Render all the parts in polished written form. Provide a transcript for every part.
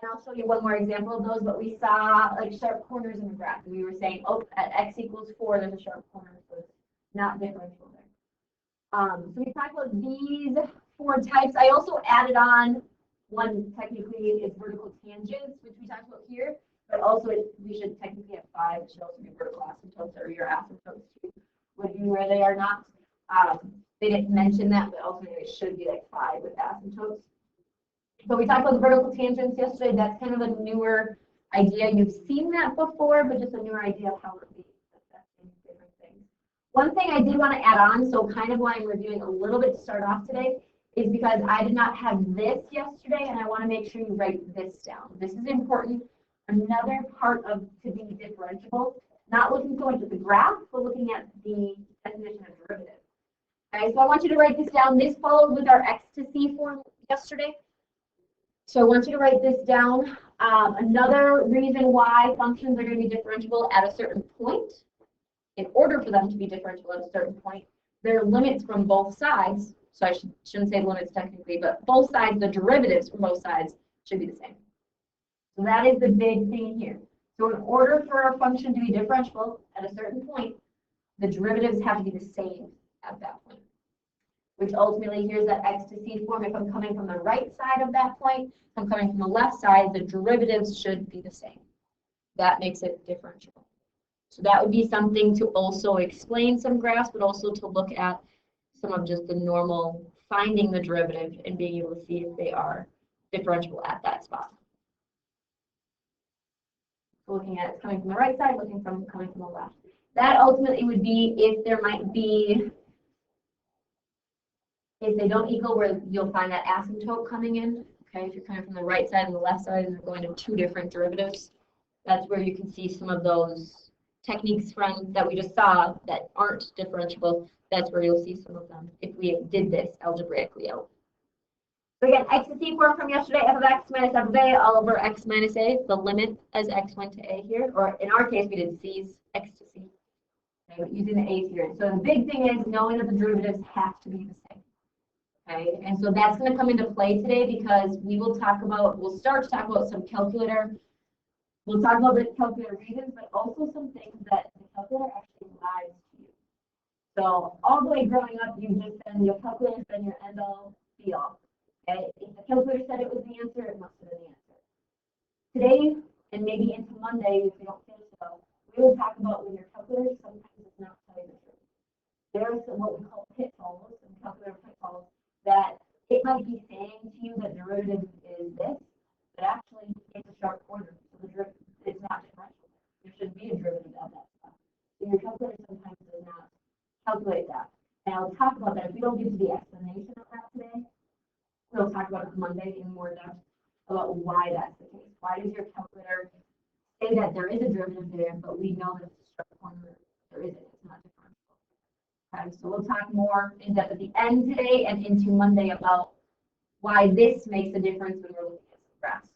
And I'll show you one more example of those, but we saw like sharp corners in the graph. We were saying, oh, at x equals 4, there's a sharp corner, so it's not differential there. So we talked about these 4 types. I also added on one, technically, it's vertical tangents, which we talked about here, but also we should technically have 5. It should also be vertical asymptotes, or your asymptotes too would be where they are not. They didn't mention that, but ultimately it should be like 5 with asymptotes. So we talked about the vertical tangents yesterday. That's kind of a newer idea. You've seen that before, but just a newer idea of how it would be affecting different things. One thing I did want to add on, so kind of why I'm reviewing a little bit to start off today, is because I did not have this yesterday, and I want to make sure you write this down. This is important. Another part of to be differentiable, not looking so much at the graph, but looking at the definition of derivative. Okay, so I want you to write this down. This followed with our x to c form yesterday. So I want you to write this down. Another reason why functions are going to be differentiable at a certain point, in order for them to be differentiable at a certain point, there are limits from both sides. So I shouldn't say limits technically, but both sides, the derivatives from both sides should be the same. So that is the big thing here. So in order for our function to be differentiable at a certain point, the derivatives have to be the same at that point. Which ultimately, here's that x to c form. If I'm coming from the right side of that point, if I'm coming from the left side, the derivatives should be the same. That makes it differentiable. So that would be something to also explain some graphs, but also to look at some of just the normal finding the derivative and being able to see if they are differentiable at that spot. So looking at it coming from the right side, coming from the left. That ultimately would be if there might be, if they don't equal, where you'll find that asymptote coming in. Okay, if you're coming from the right side and the left side and they're going to 2 different derivatives, that's where you can see some of those techniques from that we just saw that aren't differentiable. That's where you'll see some of them if we did this algebraically out. So again, x to c form from yesterday, f of x minus f of a all over x minus a, the limit as x went to a here, or in our case we did c's, x to c. Okay, but using the a's here. So the big thing is knowing that the derivatives have to be the same. Okay, and so that's going to come into play today because we'll start to talk about some calculator. We'll talk about the calculator reasons, but also some things that the calculator actually lies to you. So all the way growing up, you just been your calculator's been your end all be all. Okay, if the calculator said it was the answer, it must have been the answer. Today, and maybe into Monday, if we don't finish it up, we will talk about when your calculator sometimes is not telling the truth. There are some what we call pitfalls, and calculator pitfalls, that it might be saying to you that derivative is this, but actually it's a sharp corner. So the derivative is not differential. There should be a derivative at that spot. So your calculator sometimes does not calculate that. And I'll talk about that. If we don't get to the explanation of that today, we'll talk about it Monday in more depth about why that's the case. Why does your calculator say that there is a derivative there, but we know that it's a sharp corner? There isn't. It's not differential. Okay, so we'll talk more in depth at the end today and into Monday about why this makes a difference when we're looking at some graphs.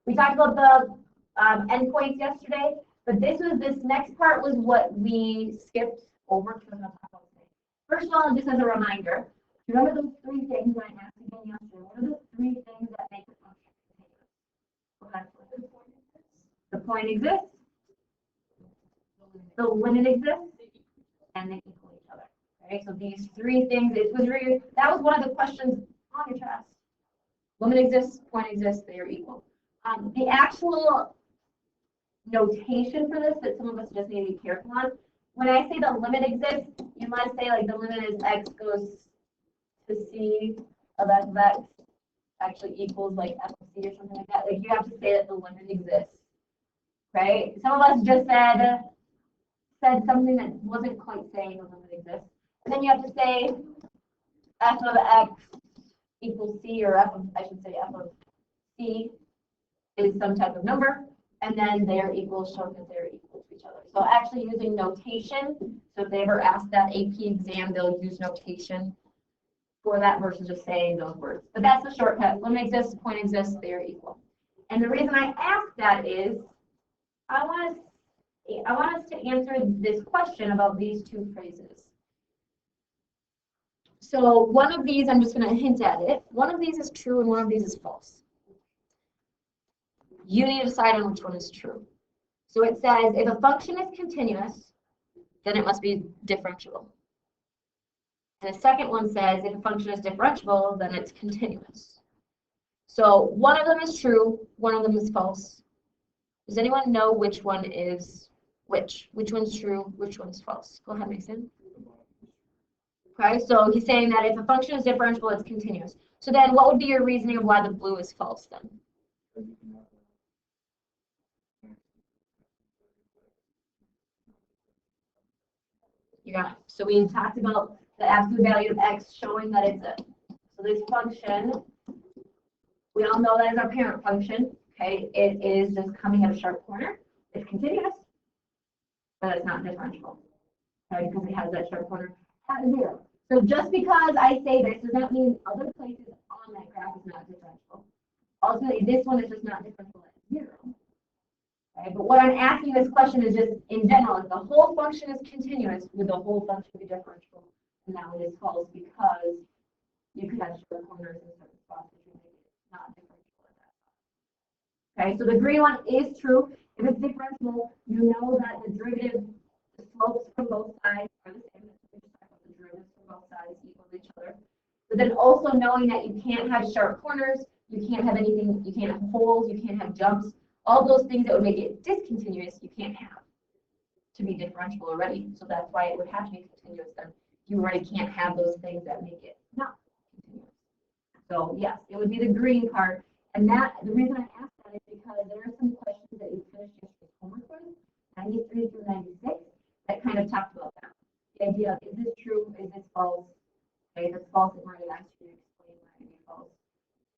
We talked about the endpoints yesterday, but this next part was what we skipped over because I'm going to talk about today. First of all, just as a reminder, remember those 3 things when I asked again yesterday. What are the 3 things that make a function continuous? The point exists, the limit exists, and they equal each other. Okay, so these 3 things, that was one of the questions on your test. Limit exists, point exists, they are equal. The actual notation for this that some of us just need to be careful on, when I say the limit exists, you might say like the limit is x goes to c of f of x actually equals like f of c or something like that. Like you have to say that the limit exists. Right? Some of us just said something that wasn't quite saying the limit exists. And then you have to say f of x equals c, or f of c is some type of number, and then they are equal, showing that they're equal to each other. So actually using notation, so if they ever ask that AP exam, they'll use notation for that versus just saying those words. But that's the shortcut. Limit exists, point exists, they are equal. And the reason I ask that is I want us to answer this question about these 2 phrases. So one of these, I'm just going to hint at it. One of these is true and one of these is false. You need to decide on which one is true. So it says if a function is continuous, then it must be differentiable. And the second one says if a function is differentiable, then it's continuous. So one of them is true, one of them is false. Does anyone know which one is which? Which one's true, which one's false? Go ahead, Mason. Okay, so he's saying that if a function is differentiable, it's continuous. So then what would be your reasoning of why the blue is false then? You got it. So we talked about the absolute value of x showing that it's a, so this function, we all know that is our parent function, okay? It is just coming at a sharp corner. It's continuous, but it's not differentiable, okay? Because it has that sharp corner at 0. So just because I say this does not mean other places on that graph is not differentiable. Ultimately, this one is just not differentiable at 0. Okay, but what I'm asking this question is just in general, if the whole function is continuous, would the whole function be differentiable? And that one is false because you could have short corners in certain spots which would make it not differentiable at that time. Okay, so the green one is true. If it's differentiable, you know that the derivative, the slopes from both sides are the same. The derivatives from both sides equal each other. But then also knowing that you can't have sharp corners, you can't have anything, you can't have holes, you can't have jumps. All those things that would make it discontinuous, you can't have to be differentiable already. So that's why it would have to be continuous then. You already can't have those things that make it not continuous. So yes, it would be the green part. And that the reason I asked that is because there are some questions that you finished yesterday's homework with, 93 through 96, that kind of talked about that. The idea of is this true, is this false? Okay, if it's false, it might actually explain why it would be false.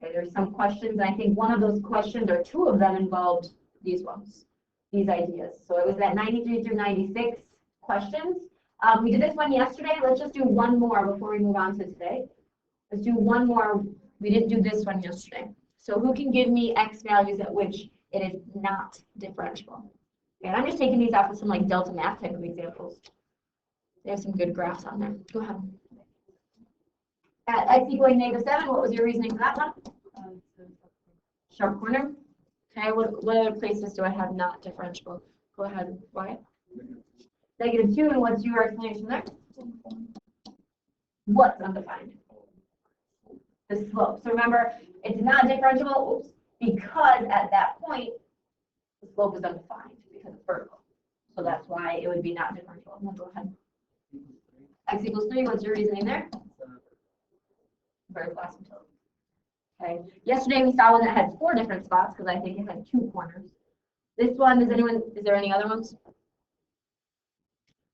Okay, there's some questions, and I think one of those questions, or two of them, involved these ones, these ideas. So it was that 93 through 96 questions. We did this one yesterday. Let's just do one more before we move on to today. Let's do one more. We didn't do this one yesterday. So who can give me x values at which it is not differentiable? Okay, and I'm just taking these off of some like delta math type of examples. They have some good graphs on there. Go ahead. At x equaling -7, what was your reasoning for that one? Sharp corner. Okay, what other places do I have not differentiable? Go ahead, Wyatt. -2, and what's your explanation there? What's undefined? The slope. So remember, it's not differentiable because at that point, the slope is undefined because it's vertical. So that's why it would be not differentiable. No, go ahead. X equals 3, what's your reasoning there? Vertical asymptote. Okay. Yesterday we saw one that had 4 different spots because I think it had 2 corners. This one, is there any other ones?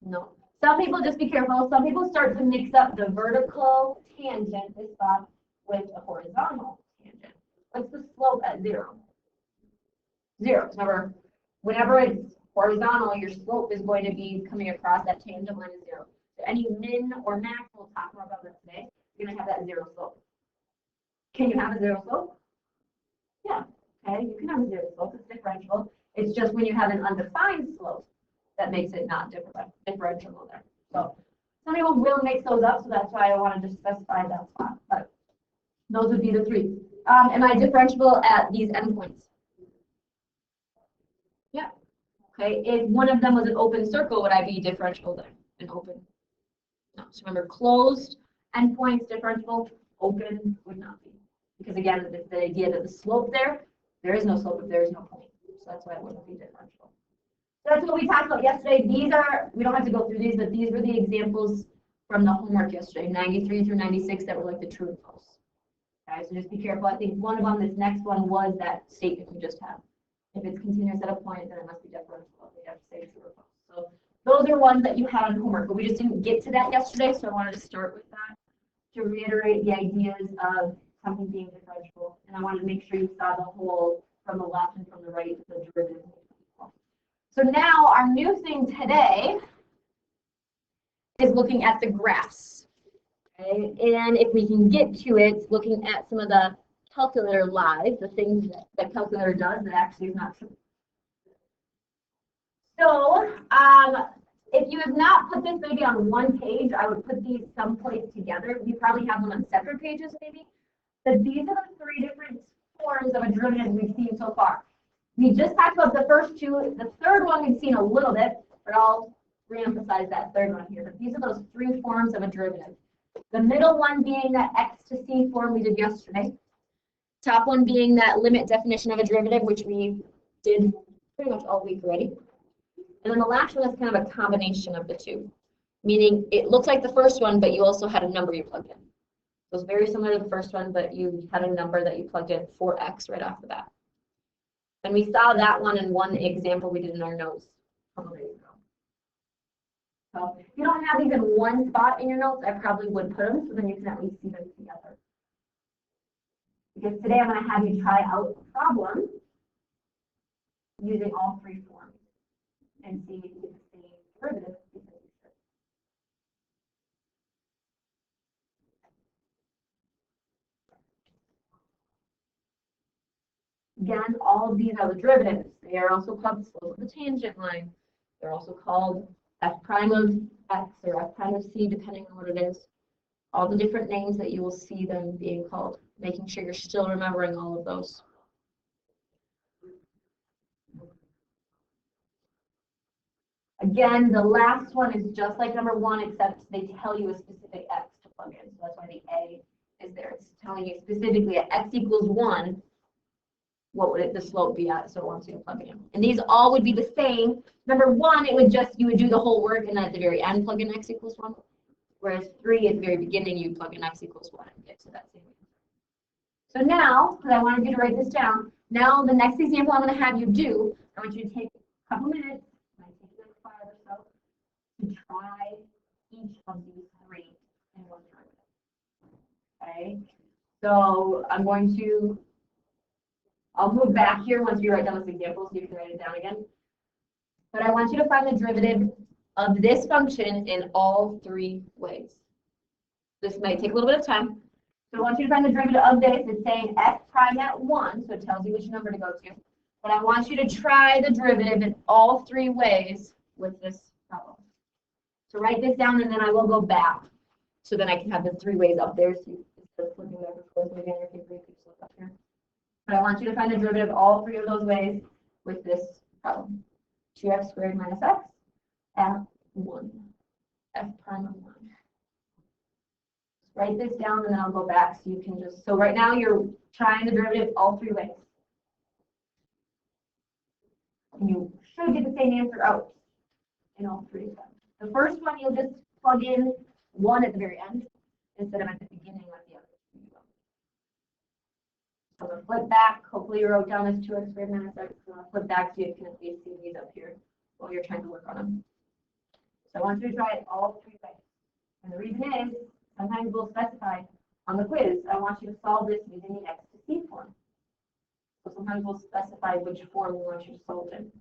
No. Some people, just be careful, some people start to mix up the vertical tangent, this spot, with a horizontal tangent. What's the slope at 0? 0. Remember, whenever it's horizontal, your slope is going to be coming across that tangent line is 0. So any min or max, we'll talk more about that today, you're going to have that 0 slope. Can you have a 0 slope? Yeah. Okay, you can have a 0 slope. It's differentiable. It's just when you have an undefined slope that makes it not differentiable there. So some people will mix those up, so that's why I wanted to specify that spot. But those would be the 3. Am I differentiable at these endpoints? Yeah. Okay. If one of them was an open circle, would I be differentiable there? An open? No. So remember, closed endpoints differentiable, open would not be. Because again, the idea that the slope there is no slope if there is no point. So that's why it wouldn't be differentiable. So that's what we talked about yesterday. These are, we don't have to go through these, but these were the examples from the homework yesterday, 93 through 96, that were like the true and false. Okay, so just be careful. I think one of them, this next one, was that statement we just had. If it's continuous at a point, then it must be differentiable. We have to say true or false. So those are ones that you had on homework, but we just didn't get to that yesterday, so I wanted to start with that to reiterate the ideas of something being differentiable. And I wanted to make sure you saw the whole from the left and from the right, the derivative. So now our new thing today is looking at the graphs. Okay? And if we can get to it, looking at some of the calculator live, the things that calculator does that actually is not true. So if you have not put this maybe on one page, I would put these someplace together. You probably have them on separate pages maybe. But these are the 3 different forms of a derivative we've seen so far. We just talked about the first two. The third one we've seen a little bit, but I'll reemphasize that third one here. But these are those three forms of a derivative. The middle one being that x to c form we did yesterday. Top one being that limit definition of a derivative, which we did pretty much all week already. And then the last one is kind of a combination of the two, meaning it looks like the first one, but you also had a number you plugged in. It was very similar to the first one, but you had a number that you plugged in for x right off the bat. And we saw that one in one example we did in our notes a couple days ago. So if you don't have these in one spot in your notes, I probably would put them so then you can at least see them together. Because today I'm going to have you try out a problem using all three forms and see if you get the same derivative. Again, all of these are the derivatives. They are also called the slope of the tangent line. They're also called f prime of x or f prime of c, depending on what it is. All the different names that you will see them being called, making sure you're still remembering all of those. Again, the last one is just like number one, except they tell you a specific x to plug in. So that's why the A is there. It's telling you specifically at x equals 1, what would the slope be at? So it wants you to plug it in. And these all would be the same. Number one, it would just, you would do the whole work and then at the very end plug in x equals 1. Whereas 3 at the very beginning, you plug in x equals 1 and get to that same answer. So now, because I wanted you to write this down, now the next example I'm going to have you do, I want you to take a couple minutes, like 5 or so, to try each of these three in one derivative. Okay? So I'm going to, I'll move back here once you write down this example so you can write it down again. But I want you to find the derivative of this function in all three ways. This might take a little bit of time. So I want you to find the derivative of this. It's saying f prime at 1, so it tells you which number to go to. But I want you to try the derivative in all three ways with this problem. So write this down and then I will go back. So then I can have the three ways up there. So you instead of flipping back and forth maybe on your paper, you can just look up here. But I want you to find the derivative of all three of those ways with this problem. 2x squared minus x at 1. F prime of 1. Write this down and then I'll go back so you can just, so right now you're trying the derivative all three ways. And you should get the same answer out in all three of them. The first one you'll just plug in 1 at the very end instead of at the beginning like the other two. So I'm going to flip back. Hopefully you wrote down this 2x squared minus x. I'm going to flip back so you can at least see these up here while you're trying to work on them. So I want you to try it all three ways. And the reason is, sometimes we'll specify on the quiz, I want you to solve this using the x to c form. So sometimes we'll specify which form we want you to solve in.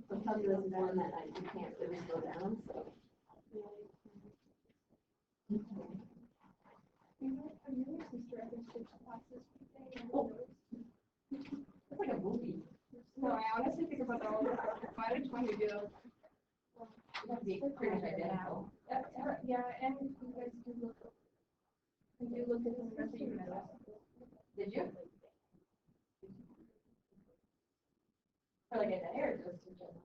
So calculus is one that you can't really slow down. So. It's like a movie. No, I honestly think about that all the time. Why did 20 do? Pretty much identical. Yeah, and you guys do look at the rest of your medals. Did you? Or like an error just in general.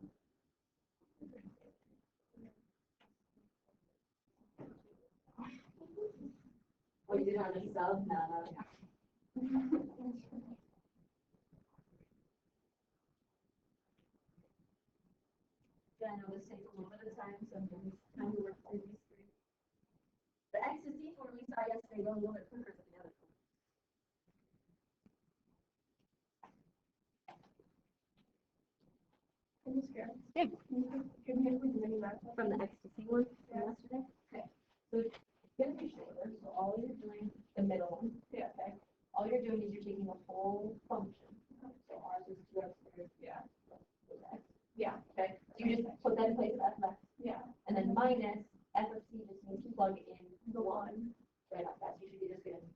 What you did on the sub? No. Yeah, I know this takes a little bit of time, so I'm going to time to work through these three. The x to c form we saw yesterday go a little bit quicker than the other one. I'm scared. Yeah. Can you make me do any math? From the x to c one from Yeah. yesterday? Okay. So it's going to be shorter, so all you're doing the middle one. Yeah, okay.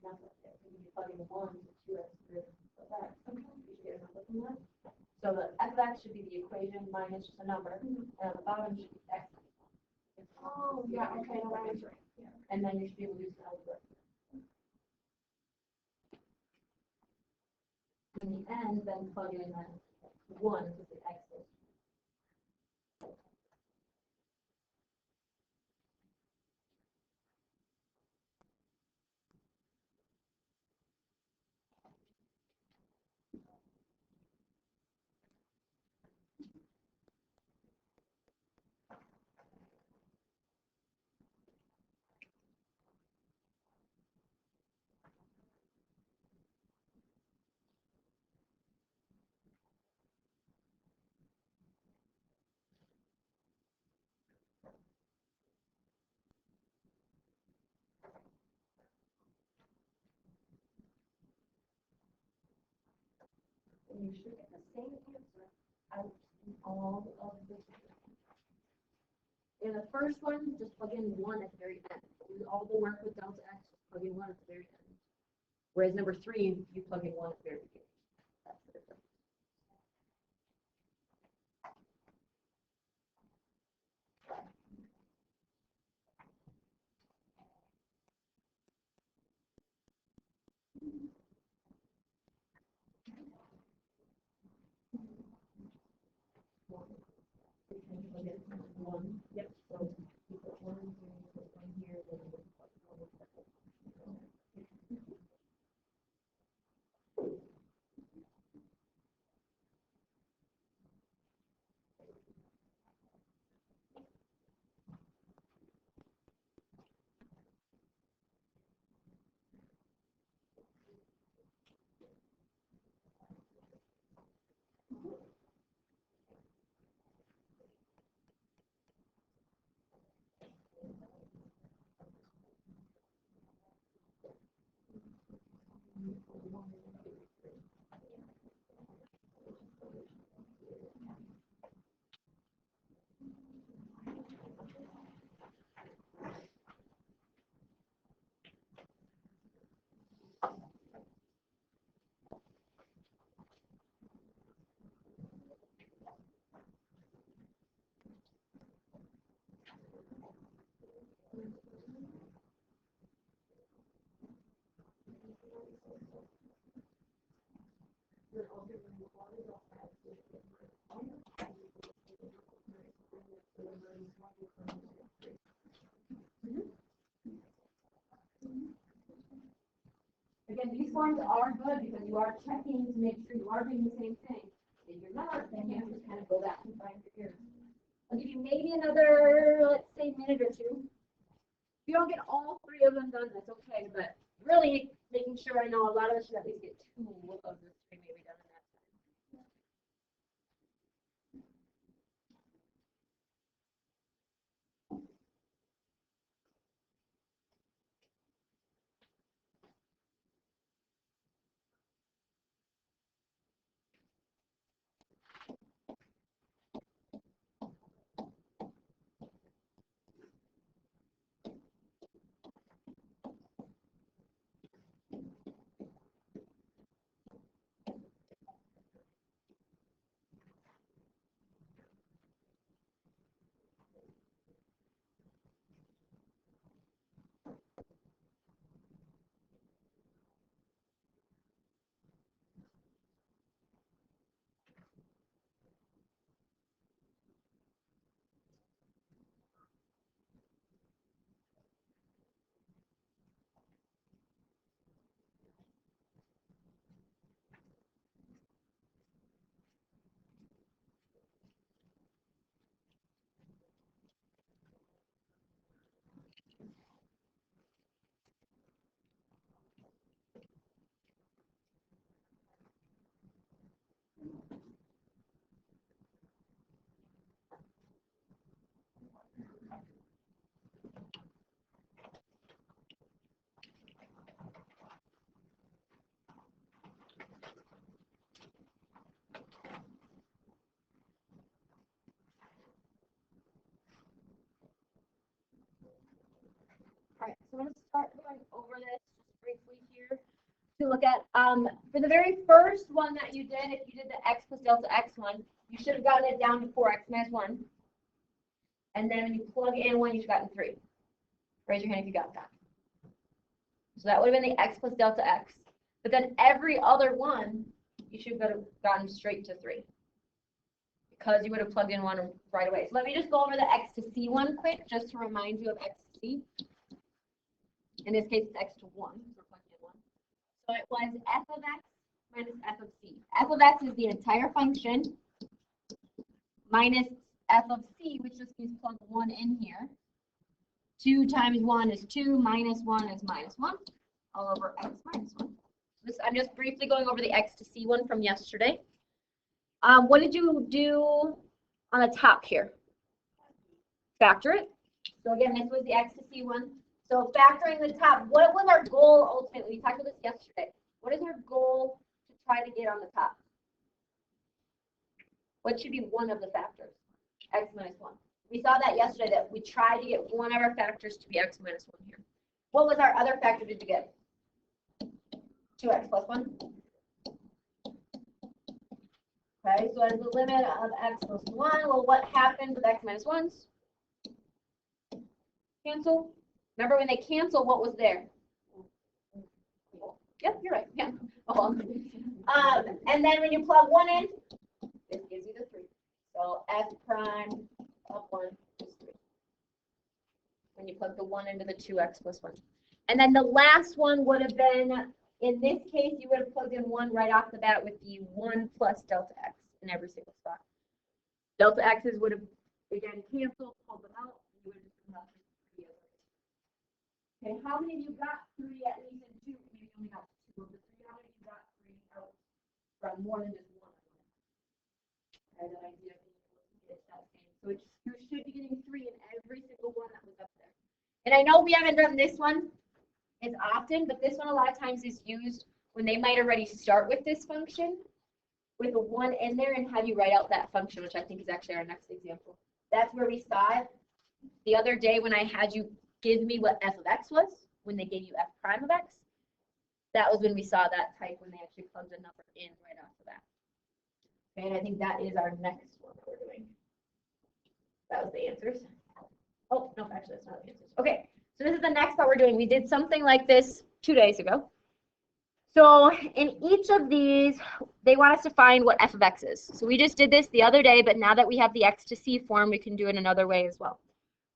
That's what it is. You can plug in 1 to 2x squared plus x. You should get enough looking at. So the f of x should be the equation minus just a number, and at the bottom should be x. Oh, yeah, okay, no, that was right. Yeah. And then you should be able to use the algebra. In the end, then plug in that 1 because the x is. And you should get the same answer out in all of the. In the first one, just plug in 1 at the very end. Do all the work with delta x, just plug in 1 at the very end. Whereas number 3, you plug in 1 at the very beginning. That's the difference. One. Yep. So you put 1 here, you put 1 here, then you put 1 here. Again, these ones are good because you are checking to make sure you are doing the same thing. If you're not, then you have to kind of go back and find your errors. I'll give you maybe another, let's say, minute or two. If you don't get all 3 of them done, that's okay. But really making sure I know a lot of us should at least get 2 of the 3 maybe done in that time. to look at. For the very first one that you did, if you did the x plus delta x one, you should have gotten it down to 4x minus 1. And then when you plug in 1, you should have gotten 3. Raise your hand if you got that. So that would have been the x plus delta x. But then every other one, you should have gotten straight to 3. Because you would have plugged in 1 right away. So let me just go over the x to c one quick, just to remind you of x to c. In this case, it's x to 1. So we're plugging in 1. So it was f of x minus f of c. F of x is the entire function minus f of c, which just means plug 1 in here. 2 times 1 is 2, minus 1 is minus 1, all over x minus 1. I'm just briefly going over the x to c one from yesterday. What did you do on the top here? Factor it. So again, this was the x to c one. So factoring the top, what was our goal ultimately? We talked about this yesterday. What is our goal to try to get on the top? What should be one of the factors? X minus 1. We saw that yesterday, that we tried to get one of our factors to be x minus 1 here. What was our other factor did you get? 2x plus 1. Okay, so as the limit of x plus 1, well, what happened with x minus 1s? Cancel. Remember when they cancel, what was there? Yep, you're right. Yeah. And then when you plug 1 in, this gives you the 3. So f prime of 1 is 3. When you plug the 1 into the 2x plus 1. And then the last one would have been, in this case, you would have plugged in 1 right off the bat with the 1 plus delta x in every single spot. Delta x's would have, again, canceled, pulled them out, and you would have just been left with 3 of them. Okay, how many of you got 3 at least in 2? Maybe you only got 2 of the 3. How many of you got 3 out from more than just 1 of them? Okay, that idea of being able to get that same. So you should be getting 3 in every single one that was up there. And I know we haven't done this one as often, but this one a lot of times is used when they might already start with this function with a 1 in there and have you write out that function, which I think is actually our next example. That's where we saw it the other day when I had you give me what f of x was, when they gave you f prime of x. That was when we saw that type, when they actually plugged a number in right off the bat. Okay, and I think that is our next one that we're doing. That was the answers. Oh, no, actually, that's not the answers. Okay, so this is the next part we're doing. We did something like this 2 days ago. So in each of these, they want us to find what f of x is. So we just did this the other day, but now that we have the x to c form, we can do it another way as well.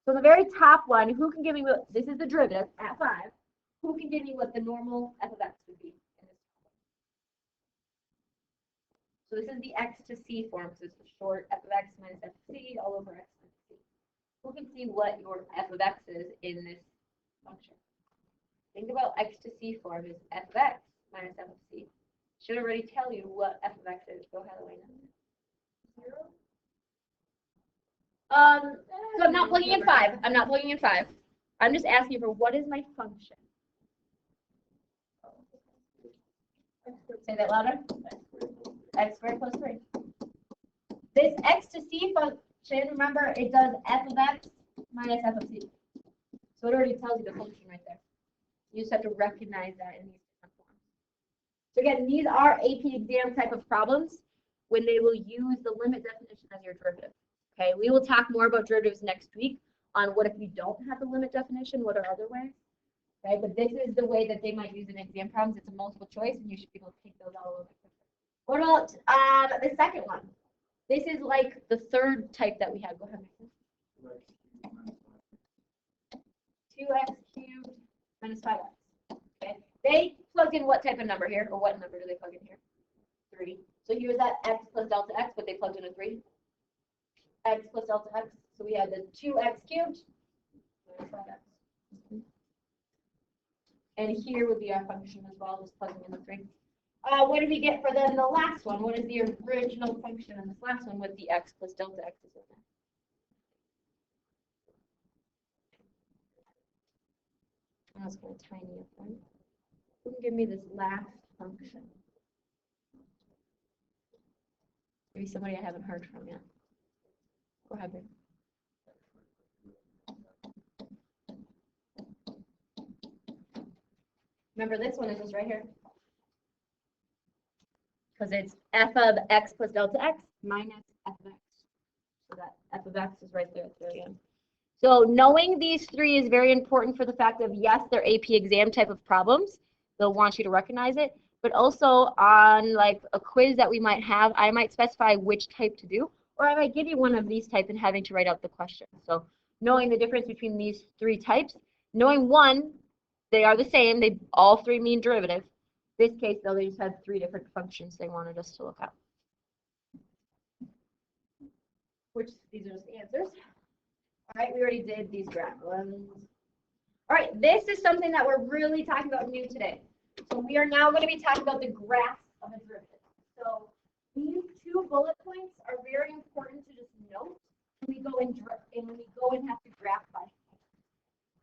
So the very top one, who can give me what, this is the derivative at 5. Who can give me what the normal f of x would be? So this is the x to c form, so it's the short f of x minus f of c all over x minus c. Who can see what your f of x is in this function? Think about x to c form is f of x minus f of c. Should already tell you what f of x is. Go ahead, Elena. 0. So I'm not plugging in 5. I'm not plugging in 5. I'm just asking for what is my function? Say that louder. X squared plus 3. This x to c function, remember, it does f of x minus f of c. So it already tells you the function right there. You just have to recognize that in these different forms. So again, these are AP exam type of problems when they will use the limit definition as your derivative. Okay, we will talk more about derivatives next week on what if you don't have the limit definition, what are other ways. Okay, but this is the way that they might use in exam problems. It's a multiple choice, and you should be able to take those out a little bit quicker. What about the second one? This is like the third type that we have. Go ahead, Mason. 2x cubed minus 5x. Okay, they plugged in what type of number here, or what number do they plug in here? 3. So here's that x plus delta x, but they plugged in a 3. X plus delta x. So we had the 2x cubed minus 5x. And here would be our function as well, just plugging in the 3. What did we get for then the last one? What is the original function in this last one with the x plus delta x is in there? That's kind of tiny up there. Who can give me this last function? Maybe somebody I haven't heard from yet. Go ahead, babe. Remember, this one is just right here. because it's f of x plus delta x minus f of x. So that f of x is right there at the very end. So knowing these three is very important for the fact of, yes, they're AP exam type of problems. They'll want you to recognize it. But also on like a quiz that we might have, I might specify which type to do, or I might give you one of these types and having to write out the question. So knowing the difference between these three types, knowing one, they are the same. They all three mean derivative. This case, though, they just had three different functions they wanted us to look at. Which these are just the answers. All right, we already did these graph ones. All right, this is something that we're really talking about new today. So we are now going to be talking about the graphs of a derivative. So these two bullet points are very important to just note when we go and have to graph by hand.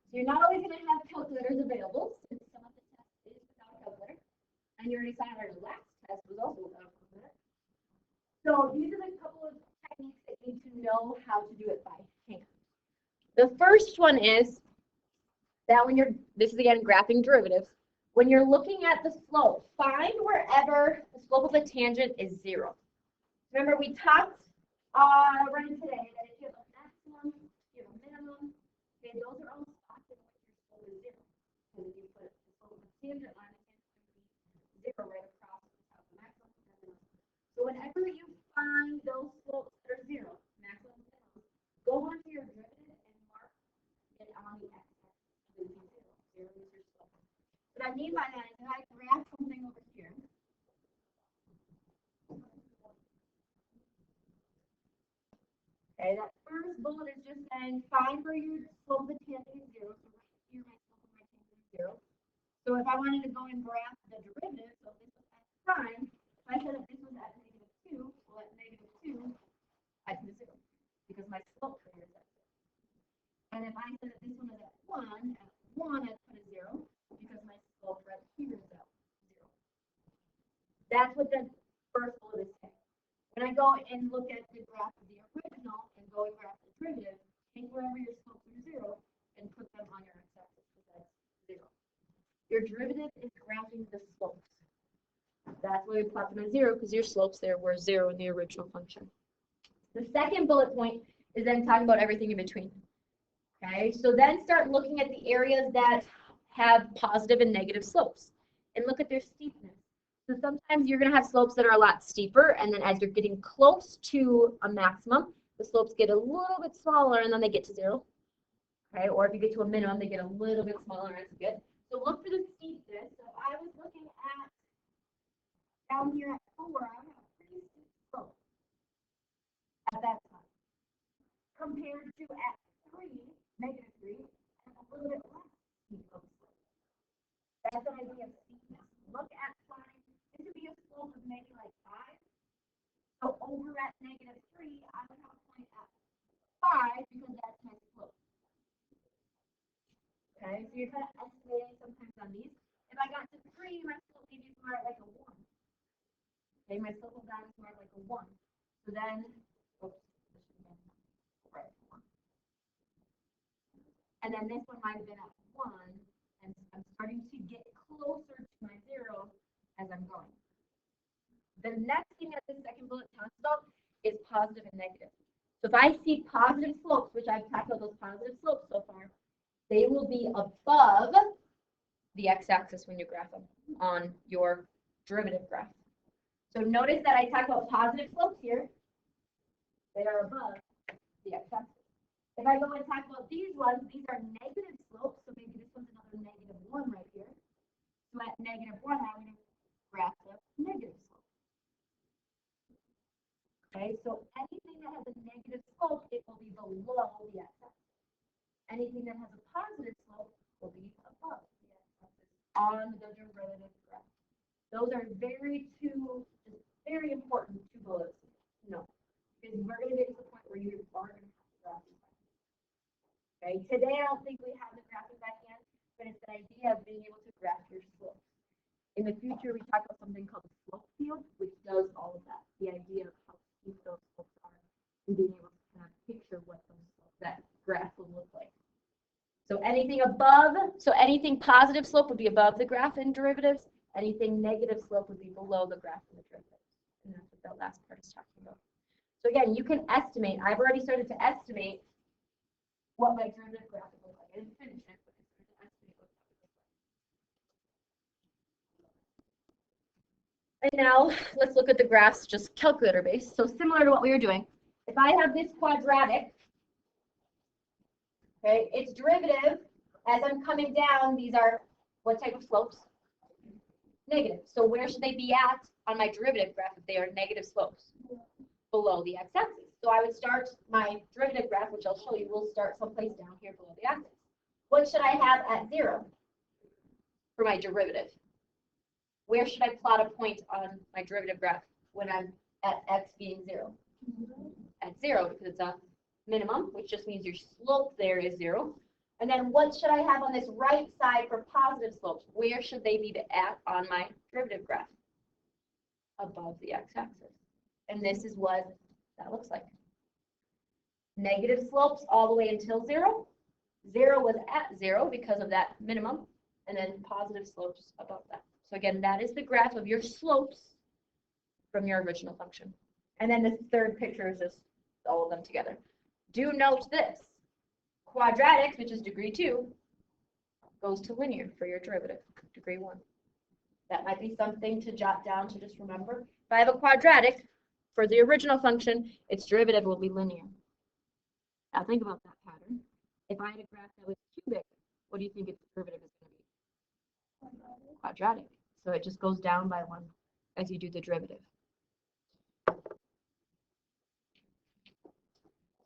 So you're not always going to have calculators available since some of the test is without a calculator. And you already saw our last test was also without a calculator. So these are the couple of techniques that you need to know how to do it by hand. The first one is that when you're, this is again graphing derivatives, when you're looking at the slope, find wherever the slope of a tangent is 0. Remember, we talked running today that if you have a maximum, you have a minimum, okay, those are all spots in which your slope is 0. Because if you put the slope of a tangent line, the tangent would be 0 right across the top of the maximum and minimum. So whenever you find those slopes that are 0, maximum and minimum, go onto your derivative and mark it on the x-axis. 0 is your slope. What I mean by that is if I graph something over here, okay, that first bullet is just saying find where your slope of the tangent is 0. So right here, my slope of my tangent is 0. So if I wanted to go and graph the derivative, so this was x prime, if I said that this was at -2, well, at -2, I put a 0 because my slope here is at 0. And if I said that this one is at 1, I put a 0 because my slope right here is at 0. That's what the first bullet is saying. When I go and look at the graph of the original and go and graph the derivative, take wherever your slopes are 0 and put them on your x-axis because that's 0. Your derivative is graphing the slopes. That's why we plot them at 0 because your slopes there were 0 in the original function. The second bullet point is then talking about everything in between. Okay, so then start looking at the areas that have positive and negative slopes and look at their steepness. So sometimes you're going to have slopes that are a lot steeper, and then as you're getting close to a maximum, the slopes get a little bit smaller and then they get to 0. Okay, or if you get to a minimum, they get a little bit smaller and it's good. So look for the steepness. So if I was looking at down here at 4, I would have a pretty steep slope at that time. Compared to at 3, -3, and a little bit less steep slope. That's the idea of steepness. Look at plotting. This would be a slope of maybe like 5. So over at -3, I would have a point at 5 because that's my slope. Okay, so you're kind of estimating sometimes on these. If I got to 3, my slope maybe is more like a 1. Okay, my slope of that is more like a 1. So then, oops, right. And then this one might have been at 1, and I'm starting to get closer to my 0 as I'm going. The next thing that the second bullet talks about is positive and negative. So if I see positive slopes, which I've talked about those positive slopes so far, they will be above the x-axis when you graph them on your derivative graph. So notice that I talk about positive slopes here. They are above the x-axis. If I go and talk about these ones, these are negative slopes, so maybe this one's another -1 right here. So at -1, I would graph the negative slope. Okay, so anything that has a negative slope, it will be below the x-axis. Anything that has a positive slope will be above the x-axis on the derivative graph. Those are very important two bullets to know, because we're going to get to the point where you are going to have to graph these. Okay, today I don't think we have the graphing by hand, but it's the idea of being able to graph your slopes. In the future, we talk about something called the slope field, which does all of that. The idea of how steep those slopes are and being able to kind of picture what that graph will look like. So anything positive slope would be above the graph in derivatives. Anything negative slope would be below the graph in the derivatives. that last part is talking about. So again, you can estimate. I've already started to estimate what my derivative graph would look like. I didn't finish it, but I started to estimate what that would look like. And now let's look at the graphs just calculator based. So similar to what we were doing, if I have this quadratic, okay, its derivative as I'm coming down, these are what type of slopes? Negative. So where should they be at on my derivative graph if they are negative slopes? Below the x-axis. So I would start my derivative graph, which I'll show you, will start someplace down here below the axis. What should I have at 0 for my derivative? Where should I plot a point on my derivative graph when I'm at x being 0? At 0, because it's a minimum, which just means your slope there is 0. And then what should I have on this right side for positive slopes? Where should they be at on my derivative graph? Above the x-axis. And this is what that looks like. Negative slopes all the way until 0. 0 was at 0 because of that minimum. And then positive slopes above that. So again, that is the graph of your slopes from your original function. And then this third picture is just all of them together. Do note this. Quadratics, which is degree 2, goes to linear for your derivative, degree 1. That might be something to jot down to just remember. If I have a quadratic, for the original function, its derivative will be linear. Now think about that pattern. If I had a graph that was cubic, what do you think its derivative is going to be? Quadratic. So it just goes down by 1 as you do the derivative.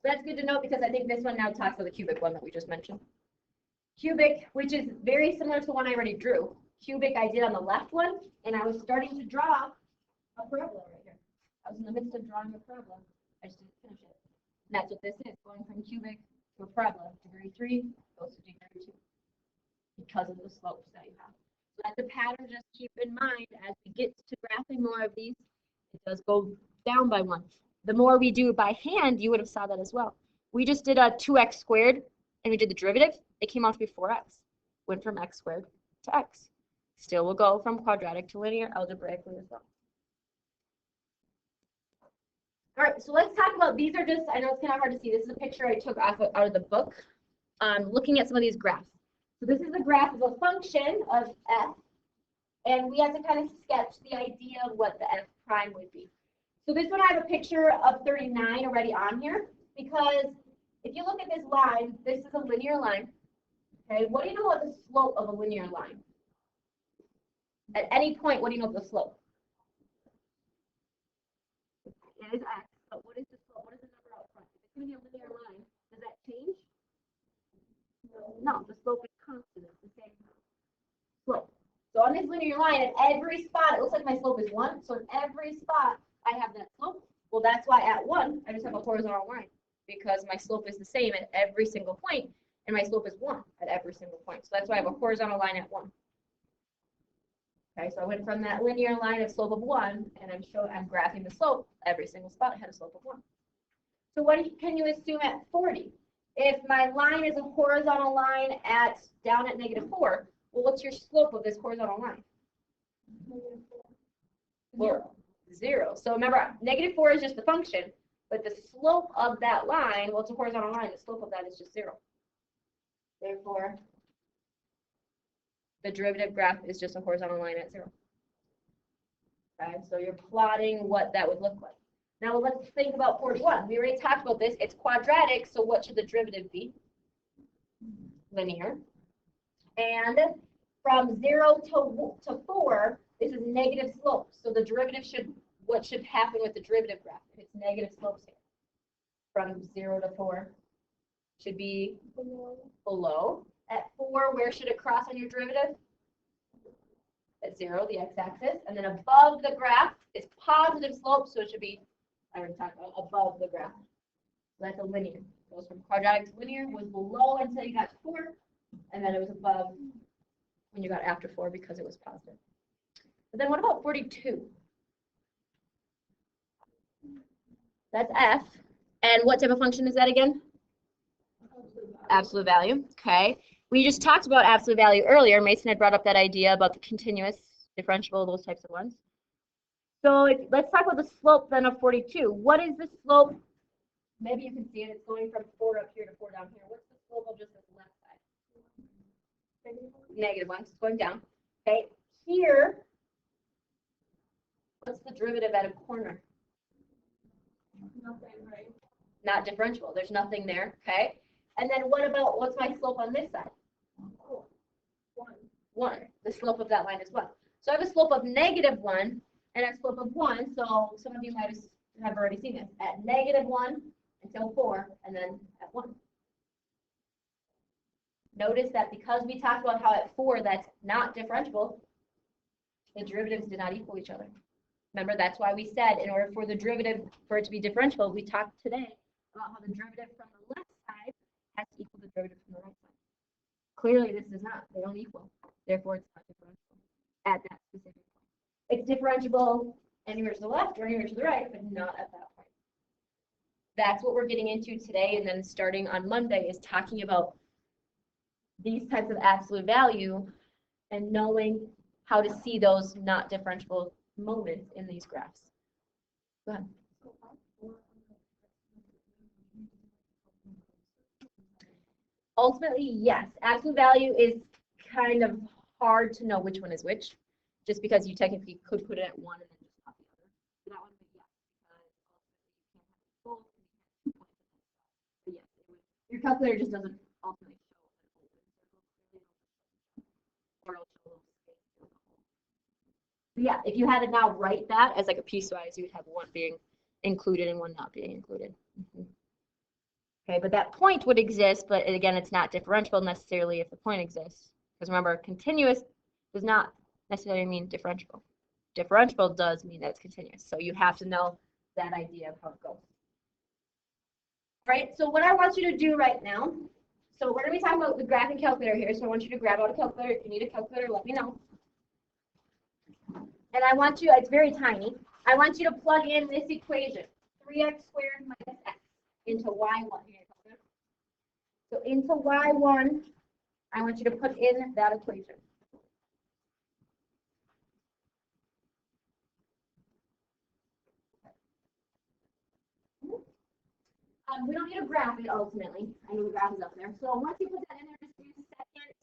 That's good to know because I think this one now talks about the cubic one that we just mentioned. Cubic, which is very similar to the one I already drew. Cubic I did on the left one, and I was starting to draw a parabola right here. I was in the midst of drawing a parabola. I just didn't finish it. And that's what this is, going from cubic to a parabola. Degree 3 goes to degree 2 because of the slopes that you have. So that's a pattern just keep in mind as we get to graphing more of these. It does go down by 1. The more we do by hand, you would have saw that as well. We just did a 2x squared, and we did the derivative. It came out to be 4x. Went from x squared to x. Still will go from quadratic to linear algebraically as well. All right, so let's talk about, these are just, I know it's kind of hard to see. This is a picture I took out of the book, looking at some of these graphs. So this is a graph of a function of f, and we have to kind of sketch the idea of what the f prime would be. So this one I have a picture of 39 already on here, because if you look at this line, this is a linear line. Okay, what do you know about the slope of a linear line? At any point, what do you know about the slope? It is x, but what is the slope? What is the number out front? If it's going to be a linear line, does that change? No, the slope is constant. It's the same slope. So on this linear line, at every spot, it looks like my slope is 1. So in every spot, I have that slope. Well, that's why at 1, I just have a horizontal line, because my slope is the same at every single point, and my slope is 1 at every single point. So that's why I have a horizontal line at 1. Okay, so I went from that linear line of slope of 1, and I'm graphing the slope. Every single spot had a slope of 1. So what can you assume at 40? If my line is a horizontal line down at -4, well, what's your slope of this horizontal line? 0. So remember, -4 is just the function, but the slope of that line, well, it's a horizontal line. The slope of that is just 0. Therefore, the derivative graph is just a horizontal line at 0. Okay, so you're plotting what that would look like. Now let's think about 41. We already talked about this. It's quadratic, so what should the derivative be? Linear. And from 0 to 4, this is negative slopes. So the derivative what should happen with the derivative graph? If it's negative slopes here. From 0 to 4 should be below. At 4, where should it cross on your derivative? At 0, the x-axis. And then above the graph is positive slope, so it should be, I already talked about, above the graph. So that's a linear. Goes from quadratic to linear, was below until you got to 4, and then it was above when you got after 4 because it was positive. But then what about 42? That's f. And what type of function is that again? Absolute value. Okay. We just talked about absolute value earlier. Mason had brought up that idea about the continuous, differentiable, those types of ones. So let's talk about the slope then of 42. What is the slope? Maybe you can see it. It's going from 4 up here to 4 down here. What's the slope of just this left side? -1. It's going down. Okay. Here, what's the derivative at a corner? Nothing, right? Not differentiable. There's nothing there. Okay. And then what's my slope on this side? Oh, 1. 1. The slope of that line is 1. So I have a slope of -1 and a slope of 1. So some of you might have already seen this. At -1 until 4, and then at 1. Notice that because we talked about how at 4 that's not differentiable, the derivatives did not equal each other. Remember, that's why we said in order for the derivative for it to be differentiable, we talked today about how the derivative from the left side has to equal the derivative from the right side. Clearly, this does not. They don't equal. Therefore, it's not differentiable at that specific point. It's differentiable anywhere to the left or anywhere to the right, but not at that point. That's what we're getting into today, and then starting on Monday is talking about these types of absolute value and knowing how to see those not differentiable moments in these graphs. Go ahead. Ultimately, yes. Absolute value is kind of hard to know which one is which, just because you technically could put it at 1 and then just not the other. So that one would be yes, because ultimately you can't have both. But yes, your calculator just doesn't ultimately show an open circle or it'll show a little space through the hole. So yeah, if you had to now write that as like a piecewise, you would have one being included and one not being included. Okay, but that point would exist, but again, it's not differentiable necessarily if the point exists. Because remember, continuous does not necessarily mean differentiable. Differentiable does mean that it's continuous. So you have to know that idea of how it goes. Right, so what I want you to do right now, so we're going to be talking about the graphing calculator here, so I want you to grab out a calculator. If you need a calculator, let me know. And I want you, it's very tiny, I want you to plug in this equation, 3x squared minus x, into y1. So into y1, I want you to put in that equation. We don't need to graph it ultimately. I know the graph is up there. So once you put that in there, just use second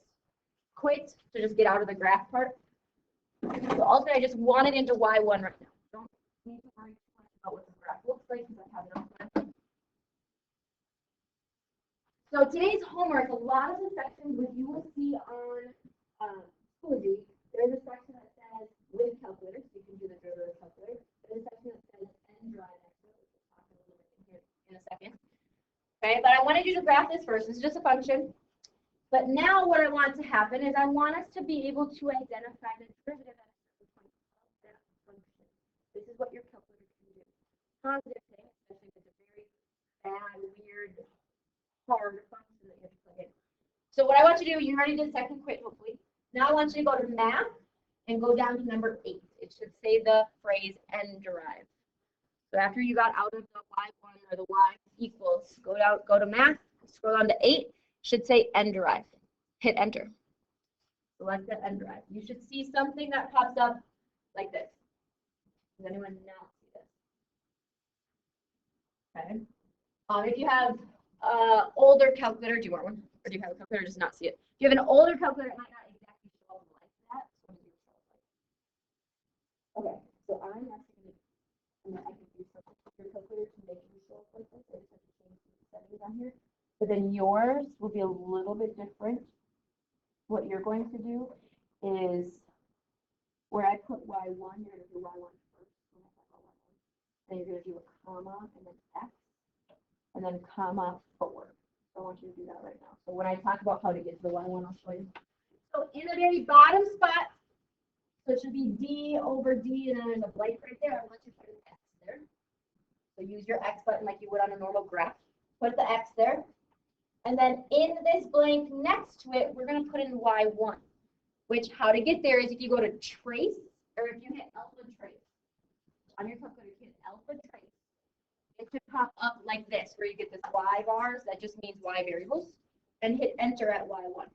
quit to just get out of the graph part. So ultimately, I just want it into y1 right now. Don't need to worry about what the graph looks like because I have it up there. So today's homework, a lot of the sections that you will see on Schoology, there's a section that says with calculator, so you can do the derivative calculator. There's a section that says n drive x, which we'll talk a little bit in here in a second. Okay, but I wanted you to graph this first. This is just a function. But now what I want to happen is I want us to be able to identify the derivative at a certain point of that function. This is what your calculator can do. Positive thing, especially if it's a very bad, weird, hard function that you have to plug in. So what I want you to do, you already did second quit, hopefully. Now I want you to go to math and go down to number 8. It should say the phrase n derive. So after you got out of the y1 or the y equals, go to math, scroll down to 8, should say n derive. Hit enter. Select that n derive. You should see something that pops up like this. Does anyone not see this? Okay. If you have older calculator, do you want one? Or do you have a calculator, just not see it? If you have an older calculator, it might not exactly show up like that. Okay, so I'm actually going to, I can do something with your calculator to make it show up like this. I just have to change the settings on here. But then yours will be a little bit different. What you're going to do is where I put y1, you're going to do y1 first. Then you're going to do a comma and then x, and then comma forward. So I want you to do that right now. So when I talk about how to get to the y1, I'll show you. So in the very bottom spot, so it should be d over d, and then there's a blank right there. I want you to put an x there. So use your x button like you would on a normal graph. Put the x there. And then in this blank next to it, we're going to put in y1, which how to get there is if you go to trace, or if you hit alpha trace. On your calculator, you hit alpha trace. It should pop up like this, where you get this y bars, that just means y variables, and hit enter at y1.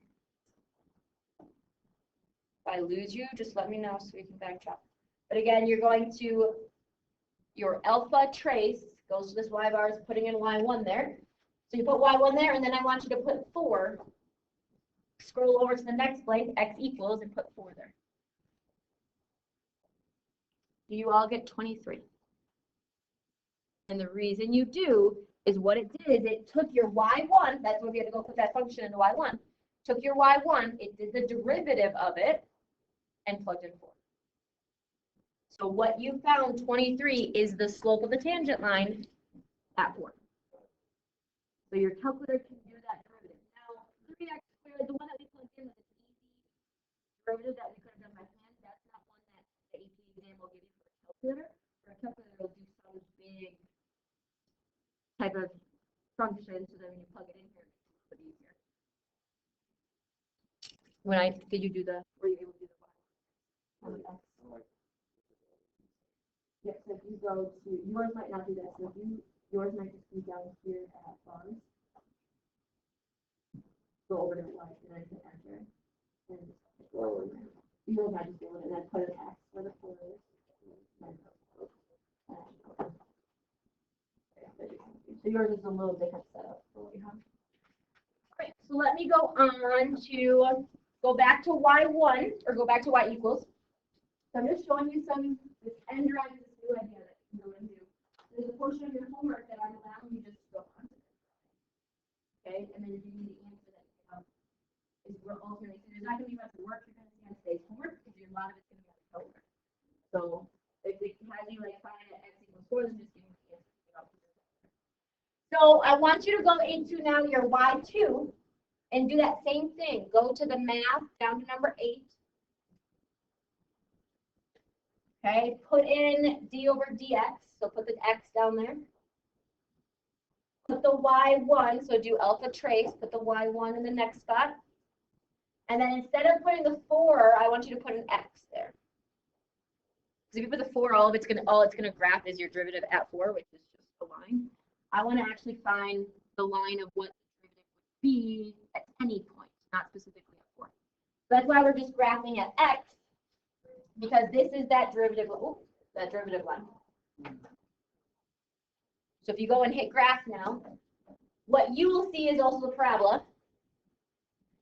If I lose you, just let me know so we can backtrack. But again, you're going to, your alpha trace goes to this y bar, is putting in y1 there. So you put y1 there, and then I want you to put 4. Scroll over to the next blank, x equals, and put 4 there. Do you all get 23? And the reason you do is what it did is it took your y1, that's where we had to go put that function into y1, took your y1, it did the derivative of it, and plugged in 4. So what you found, 23, is the slope of the tangent line at 4. So your calculator can do that derivative. Now, 3x squared, the one that we plugged in, was an easy derivative that we could have done by hand. That's not one that the AP exam will give you for a calculator. For a calculator, it'll do some big type of function, so that when you plug it in here, it's a little bit easier. Did you do the, were you able to do the y? Yes, so if you go to, yours might not do that, so if you, yours might just be down here at bonds. Go over to y and then hit enter. And yours might just do it, and then put an x for the 4. So yours is a little different setup for what you have. Alright, so let me go on to go back to y1, or go back to y equals. So I'm just showing you this end drive, this new idea that you can go and do. There's a portion of your homework that I'm allowing you just to go on to. Okay, and then you're giving me the answer that you have is we're alternating. So there's not going to be much work you're going to see on today's homework because a lot of it's going to be on the homework. So if it has you like find at x equals 4, then just give me the answer. So I want you to go into now your y2 and do that same thing. Go to the math down to number 8. Okay, put in d over dx, so put the x down there. Put the y1, so do alpha trace, put the y1 in the next spot. And then instead of putting the 4, I want you to put an x there. Because if you put the 4, all it's gonna graph is your derivative at 4, which is just a line. I want to actually find the line of what the derivative would be at any point, not specifically at 4. So that's why we're just graphing at x, because this is that derivative, that derivative line. So if you go and hit graph now, what you will see is also the parabola.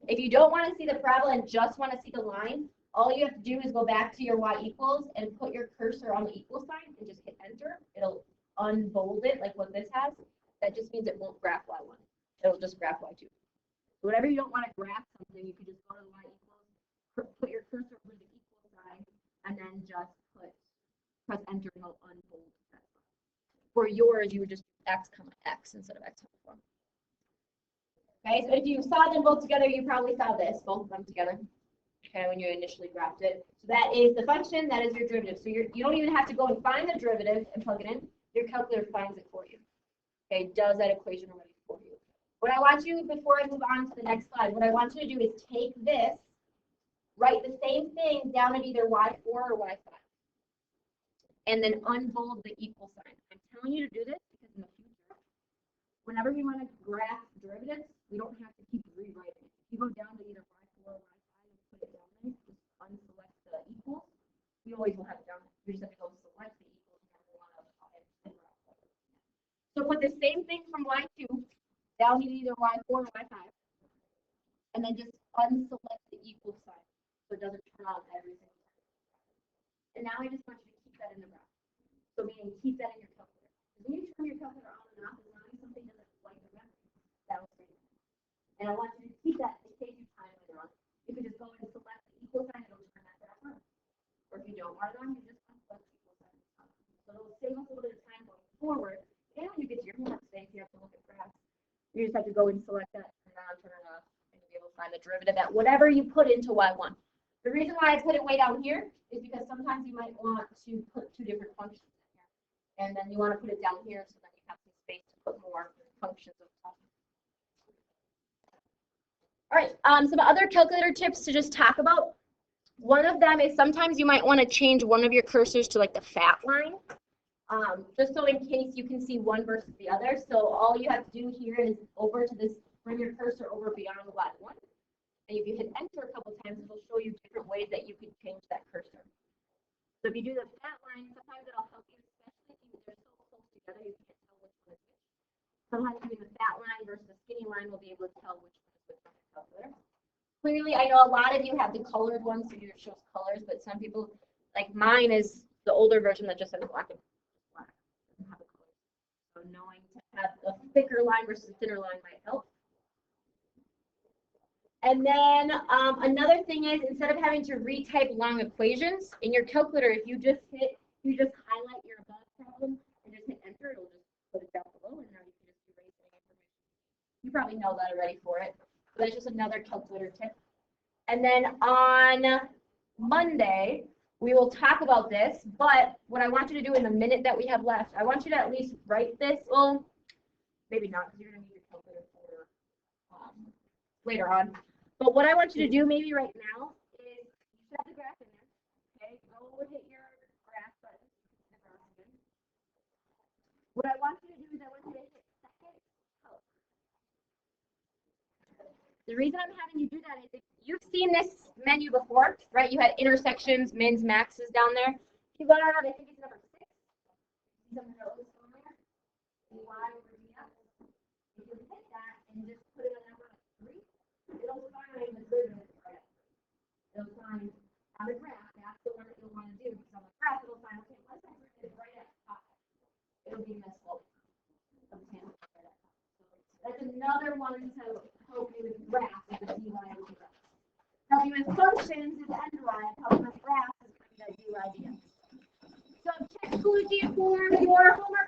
If you don't want to see the parabola and just want to see the line, all you have to do is go back to your y equals and put your cursor on the equal sign and just hit enter. It'll unbold it like what this has. That just means it won't graph y1. It'll just graph y2. So whenever you don't want to graph something, you can just go to the y equals, put your cursor over the equal sign, and then just press enter and it'll unbold that. For yours, you would just x comma x instead of x comma 4. Okay, so if you saw them both together, you probably saw this, both of them together. Okay, when you initially graphed it. So that is the function, that is your derivative. So you don't even have to go and find the derivative and plug it in. Your calculator finds it for you. Okay, does that equation already for you. What I want you, before I move on to the next slide, what I want you to do is take this, write the same thing down at either y4 or y5. And then unbold the equal sign. I'm telling you to do this because in the future, whenever we want to graph derivatives, we don't have to keep rewriting it. If you go down to either y4 or y5 and put it down there, just unselect the equals, we always will have it down there. We just have to go select the equals and we want to apply it. So put the same thing from y2 down to either y4 or y5, and then just unselect the equal sign so it doesn't turn on every single time. And now I just want you to keep that in the graph. So meaning keep that in your calculator. When you turn your calculator on and off, as long as something doesn't like the memory, that will stay. And I want you to keep that to save you time later on. You can just go and select the equal sign, it'll turn that graph on. Or if you don't want it on, you just unselect the equal sign. So it'll save us a little bit of time going forward. And when you get to your homework today, if you have to look at graphs, you just have to go and select that, turn it on, turn it off, and you'll be able to find the derivative at whatever you put into y1. The reason why I put it way down here is because sometimes you might want to put 2 different functions in here. And then you want to put it down here so that you have some space to put more functions on top. All right, some other calculator tips to just talk about. One of them is sometimes you might want to change one of your cursors to like the fat line. Just so in case you can see one versus the other. So all you have to do here is over to this, bring your cursor over beyond the y1. And if you hit enter a couple times, it'll show you different ways that you can change that cursor. So if you do the fat line, sometimes it'll help you, especially if they're so close together, you can't tell which one is which. Sometimes doing the fat line versus the skinny line will be able to tell which one is which on the calculator. Clearly, I know a lot of you have the colored ones, so it shows colors, but some people, like mine is the older version that just says black and black. Doesn't have the colors. So knowing to have a thicker line versus a thinner line might help. And then another thing is, instead of having to retype long equations in your calculator, if you just highlight your above problem and just hit enter, it'll just put it down below, and now you can just erase any information. You probably know that already for it, but that's just another calculator tip. And then on Monday, we will talk about this, but what I want you to do in the minute that we have left, I want you to at least write this. Well, maybe not, because you're going to need your calculator for later on. But what I want you to do maybe right now is you should have the graph in there. Okay, go hit your graph button. What I want you to do is I want you to hit second Calc. The reason I'm having you do that is if you've seen this menu before, right? You had intersections, mins, maxes down there. If you go down, I think it's number 6. Some of those on there. Y over dx. If you hit that and just put in a number of 3, it'll find the grid right up. It'll find on the graph, that's the one that you'll want to do, because on the graph it'll find, okay, what's that grid right at the top? It'll be this slope. That's another one to help you with graphs with the dy over dx. Help you with functions is n derived, help you with graphs is that dy dx. So check Collegiate form, your homework